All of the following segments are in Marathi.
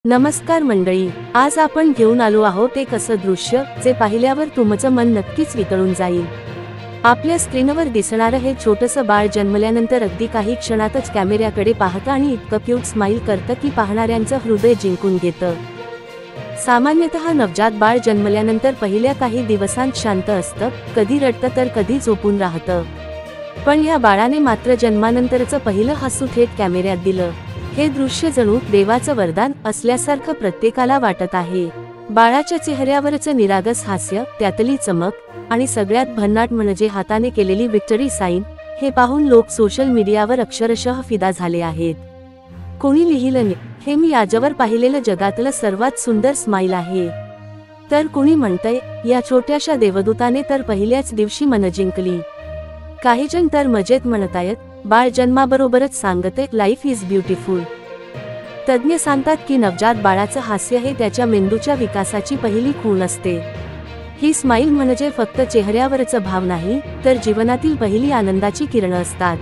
नमस्कार मंडळी, आज आपण घेऊन आलो आहोत एक असं दृश्य जे पाहिल्यावर तुमचं मन नक्कीच वितळून जाईल। आपल्या स्क्रीनवर दिसणारं हे छोटंसं बाळ जन्मल्यानंतर अगदी काही क्षणातच कॅमेऱ्याकडे पाहतं आणि इतकं क्यूट स्माईल करतं की पाहणाऱ्यांचं हृदय जिंकून घेतं। सामान्यतः नवजात बाळ जन्मल्यानंतर पहिल्या काही दिवसांत शांत असतं, कधी रडतं तर कधी झोपून राहतं। पण या बाळाने मात्र जन्मानंतरचं पहिलं हसू थेट कॅमेऱ्यात दिलं। हे दृश्य जणू देवाचं वरदान असल्यासारखं प्रत्येकाला वाटत आहे। बाळाच्या चेहऱ्यावरचं निरागस हास्य, त्यातली चमक आणि सगळ्यात भन्नाट म्हणजे हाताने केलेली विक्टरी साइन, हे पाहून लोक सोशल मीडियावर अक्षरशः फिदा झाले आहेत। कोणी लिहिलं, हे मी आजवर पाहिलेलं जगातलं सर्वात सुंदर स्माईल आहे, तर कुणी म्हणतंय, या छोट्याशा देवदूताने तर पहिल्याच दिवशी मन जिंकली। काहीजण तर मजेत म्हणतायत, बाळ जन्माबरोबरच सांगते लाईफ इज ब्युटिफुल। तज्ञ सांगतात की नवजात बाळाचं हास्य हे त्याच्या मेंदूच्या विकासाची पहिली खूण असते। ही स्माईल म्हणजे फक्त चेहऱ्यावरचं भाव नाही, तर जीवनातील पहिली आनंदाची किरणं असतात।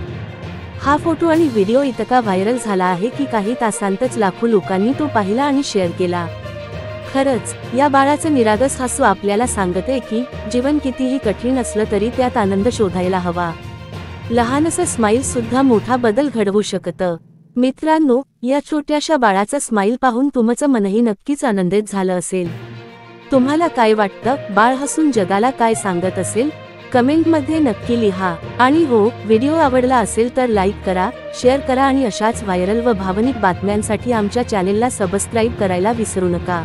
हा फोटो आणि व्हिडिओ इतका व्हायरल झाला आहे की काही तासांतच लाखो लोकांनी तो पाहिला आणि शेअर केला। खरंच, या बाळाचं निरागस हसू आपल्याला सांगते की जीवन कितीही कठीण असलं तरी त्यात आनंद शोधायला हवा। लहानसं स्माईल सुद्धा मोठा बदल घडवू शकतं। मित्रांनो, या छोट्याशा बाळाचा स्माईल पाहून तुमचं मनही नक्कीच आनंदित झालं असेल। तुम्हाला काय वाटतं, बाळ हसून जगाला काय सांगत असेल? कमेंटमध्ये नक्की लिहा। आणि हो, व्हिडिओ आवडला असेल तर लाईक करा, शेअर करा आणि अशाच व्हायरल व भावनिक बातम्यांसाठी आमच्या चॅनेलला सबस्क्राईब करायला विसरू नका।